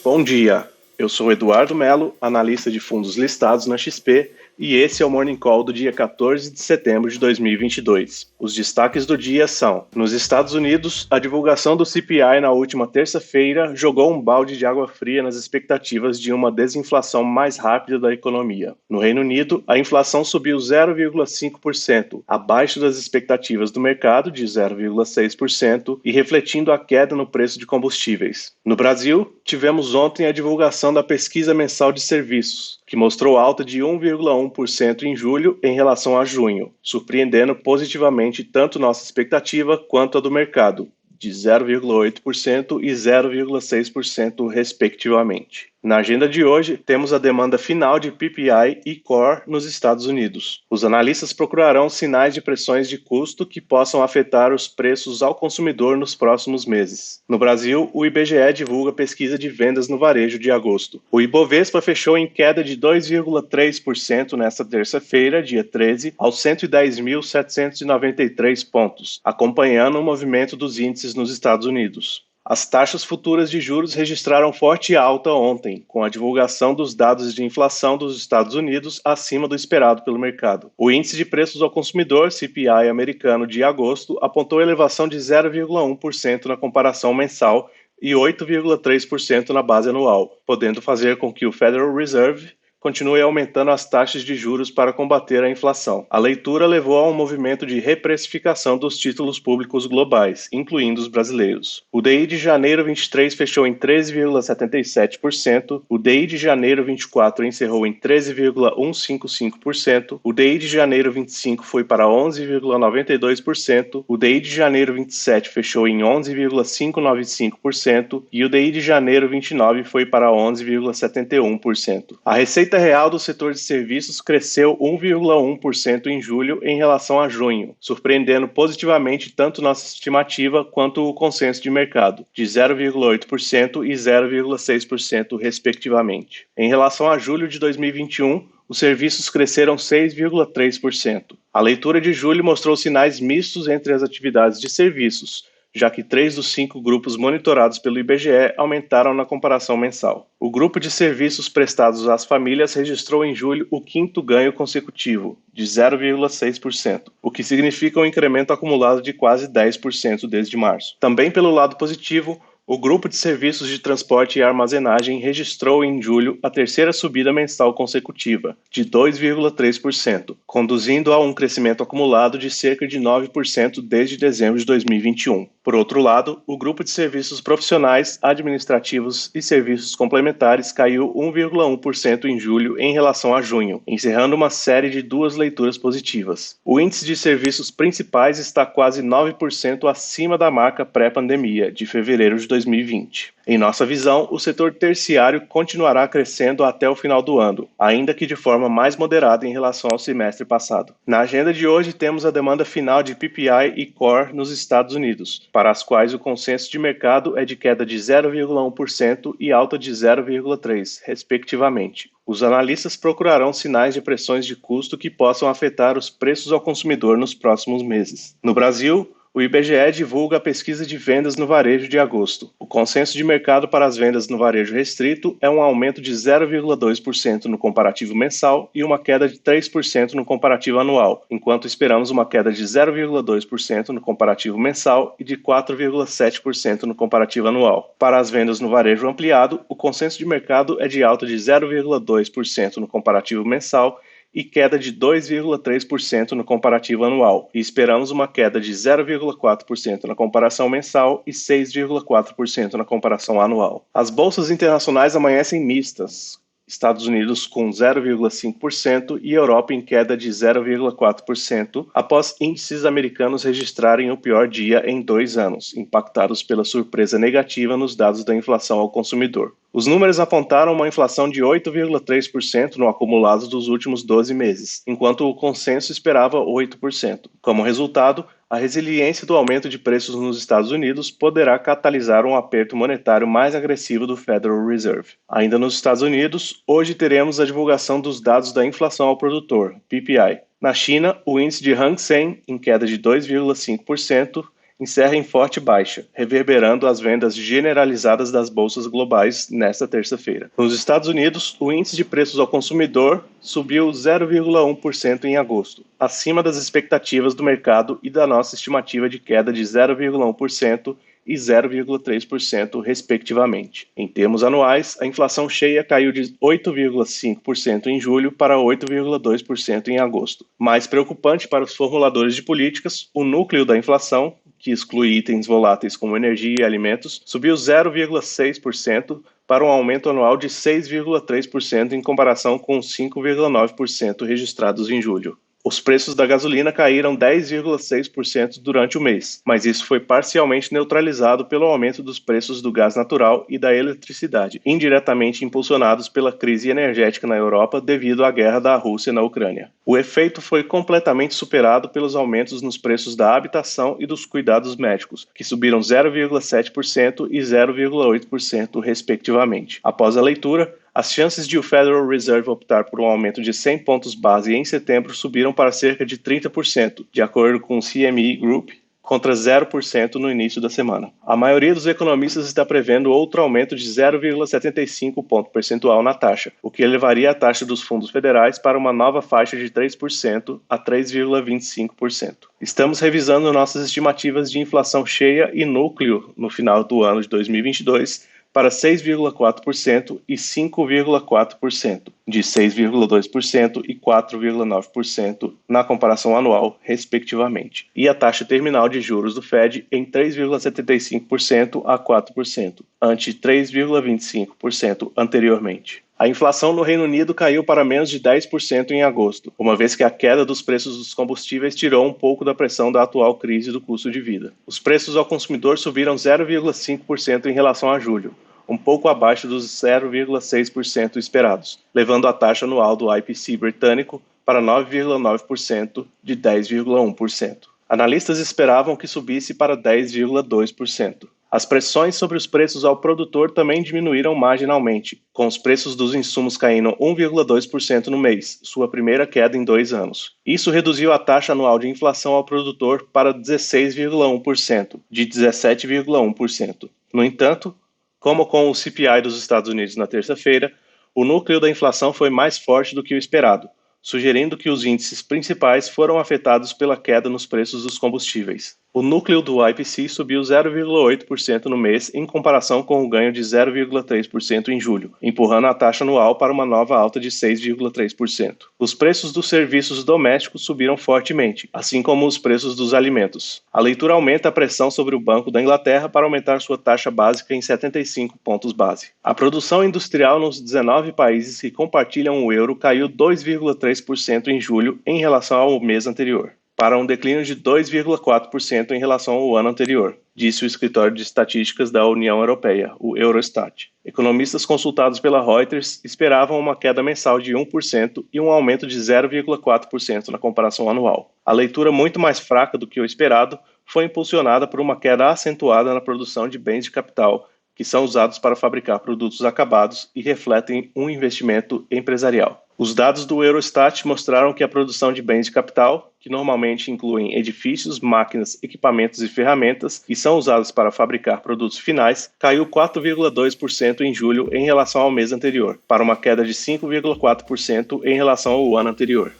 Bom dia, eu sou Eduardo Melo, analista de fundos listados na XP, e esse é o Morning Call do dia 14 de setembro de 2022. Os destaques do dia são: nos Estados Unidos, a divulgação do CPI na última terça-feira jogou um balde de água fria nas expectativas de uma desinflação mais rápida da economia. No Reino Unido, a inflação subiu 0,5%, abaixo das expectativas do mercado de 0,6% e refletindo a queda no preço de combustíveis. No Brasil, tivemos ontem a divulgação da pesquisa mensal de serviços, que mostrou alta de 1,1% em julho em relação a junho, surpreendendo positivamente tanto nossa expectativa quanto a do mercado, de 0,8% e 0,6% respectivamente. Na agenda de hoje, temos a demanda final de PPI e Core nos Estados Unidos. Os analistas procurarão sinais de pressões de custo que possam afetar os preços ao consumidor nos próximos meses. No Brasil, o IBGE divulga pesquisa de vendas no varejo de agosto. O Ibovespa fechou em queda de 2,3% nesta terça-feira, dia 13, aos 110.793 pontos, acompanhando o movimento dos índices nos Estados Unidos. As taxas futuras de juros registraram forte alta ontem, com a divulgação dos dados de inflação dos Estados Unidos acima do esperado pelo mercado. O índice de preços ao consumidor, CPI americano, de agosto, apontou elevação de 0,1% na comparação mensal e 8,3% na base anual, podendo fazer com que o Federal Reserve continue aumentando as taxas de juros para combater a inflação. A leitura levou a um movimento de reprecificação dos títulos públicos globais, incluindo os brasileiros. O DI de janeiro 23 fechou em 13,77%, o DI de janeiro 24 encerrou em 13,155%, o DI de janeiro 25 foi para 11,92%, o DI de janeiro 27 fechou em 11,595% e o DI de janeiro 29 foi para 11,71%. A receita real do setor de serviços cresceu 1,1% em julho em relação a junho, surpreendendo positivamente tanto nossa estimativa quanto o consenso de mercado, de 0,8% e 0,6% respectivamente. Em relação a julho de 2021, os serviços cresceram 6,3%. A leitura de julho mostrou sinais mistos entre as atividades de serviços, já que 3 dos 5 grupos monitorados pelo IBGE aumentaram na comparação mensal. O grupo de serviços prestados às famílias registrou em julho o quinto ganho consecutivo, de 0,6%, o que significa um incremento acumulado de quase 10% desde março. Também pelo lado positivo, o grupo de serviços de transporte e armazenagem registrou em julho a terceira subida mensal consecutiva, de 2,3%, conduzindo a um crescimento acumulado de cerca de 9% desde dezembro de 2021. Por outro lado, o grupo de serviços profissionais, administrativos e serviços complementares caiu 1,1% em julho em relação a junho, encerrando uma série de duas leituras positivas. O índice de serviços principais está quase 9% acima da marca pré-pandemia, de fevereiro de 2020. Em nossa visão, o setor terciário continuará crescendo até o final do ano, ainda que de forma mais moderada em relação ao semestre passado. Na agenda de hoje temos a demanda final de PPI e Core nos Estados Unidos, para as quais o consenso de mercado é de queda de 0,1% e alta de 0,3%, respectivamente. Os analistas procurarão sinais de pressões de custo que possam afetar os preços ao consumidor nos próximos meses. No Brasil, o IBGE divulga a pesquisa de vendas no varejo de agosto. O consenso de mercado para as vendas no varejo restrito é um aumento de 0,2% no comparativo mensal e uma queda de 3% no comparativo anual, enquanto esperamos uma queda de 0,2% no comparativo mensal e de 4,7% no comparativo anual. Para as vendas no varejo ampliado, o consenso de mercado é de alta de 0,2% no comparativo mensal e queda de 2,3% no comparativo anual, e esperamos uma queda de 0,4% na comparação mensal e 6,4% na comparação anual. As bolsas internacionais amanhecem mistas, Estados Unidos com 0,5% e Europa em queda de 0,4%, após índices americanos registrarem o pior dia em 2 anos, impactados pela surpresa negativa nos dados da inflação ao consumidor. Os números apontaram uma inflação de 8,3% no acumulado dos últimos 12 meses, enquanto o consenso esperava 8%. Como resultado, a resiliência do aumento de preços nos Estados Unidos poderá catalisar um aperto monetário mais agressivo do Federal Reserve. Ainda nos Estados Unidos, hoje teremos a divulgação dos dados da inflação ao produtor, PPI. Na China, o índice de Hang Seng, em queda de 2,5%, encerra em forte baixa, reverberando as vendas generalizadas das bolsas globais nesta terça-feira. Nos Estados Unidos, o índice de preços ao consumidor subiu 0,1% em agosto, acima das expectativas do mercado e da nossa estimativa de queda de 0,1% e 0,3%, respectivamente. Em termos anuais, a inflação cheia caiu de 8,5% em julho para 8,2% em agosto. Mais preocupante para os formuladores de políticas, o núcleo da inflação, que exclui itens voláteis como energia e alimentos, subiu 0,6% para um aumento anual de 6,3% em comparação com os 5,9% registrados em julho. Os preços da gasolina caíram 10,6% durante o mês, mas isso foi parcialmente neutralizado pelo aumento dos preços do gás natural e da eletricidade, indiretamente impulsionados pela crise energética na Europa devido à guerra da Rússia na Ucrânia. O efeito foi completamente superado pelos aumentos nos preços da habitação e dos cuidados médicos, que subiram 0,7% e 0,8%, respectivamente. Após a leitura, as chances de o Federal Reserve optar por um aumento de 100 pontos base em setembro subiram para cerca de 30%, de acordo com o CME Group, contra 0% no início da semana. A maioria dos economistas está prevendo outro aumento de 0,75 ponto percentual na taxa, o que elevaria a taxa dos fundos federais para uma nova faixa de 3% a 3,25%. Estamos revisando nossas estimativas de inflação cheia e núcleo no final do ano de 2022, para 6,4% e 5,4%, de 6,2% e 4,9% na comparação anual, respectivamente, e a taxa terminal de juros do Fed em 3,75% a 4%, ante 3,25% anteriormente. A inflação no Reino Unido caiu para menos de 10% em agosto, uma vez que a queda dos preços dos combustíveis tirou um pouco da pressão da atual crise do custo de vida. Os preços ao consumidor subiram 0,5% em relação a julho, um pouco abaixo dos 0,6% esperados, levando a taxa anual do IPC britânico para 9,9% de 10,1%. Analistas esperavam que subisse para 10,2%. As pressões sobre os preços ao produtor também diminuíram marginalmente, com os preços dos insumos caindo 1,2% no mês, sua primeira queda em 2 anos. Isso reduziu a taxa anual de inflação ao produtor para 16,1%, de 17,1%. No entanto, como com o CPI dos Estados Unidos na terça-feira, o núcleo da inflação foi mais forte do que o esperado, sugerindo que os índices principais foram afetados pela queda nos preços dos combustíveis. O núcleo do IPC subiu 0,8% no mês em comparação com o ganho de 0,3% em julho, empurrando a taxa anual para uma nova alta de 6,3%. Os preços dos serviços domésticos subiram fortemente, assim como os preços dos alimentos. A leitura aumenta a pressão sobre o Banco da Inglaterra para aumentar sua taxa básica em 75 pontos base. A produção industrial nos 19 países que compartilham o euro caiu 2,3% em julho em relação ao mês anterior, para um declínio de 2,4% em relação ao ano anterior, disse o Escritório de Estatísticas da União Europeia, o Eurostat. Economistas consultados pela Reuters esperavam uma queda mensal de 1% e um aumento de 0,4% na comparação anual. A leitura muito mais fraca do que o esperado foi impulsionada por uma queda acentuada na produção de bens de capital, que são usados para fabricar produtos acabados e refletem um investimento empresarial. Os dados do Eurostat mostraram que a produção de bens de capital, que normalmente incluem edifícios, máquinas, equipamentos e ferramentas que são usados para fabricar produtos finais, caiu 4,2% em julho em relação ao mês anterior, para uma queda de 5,4% em relação ao ano anterior.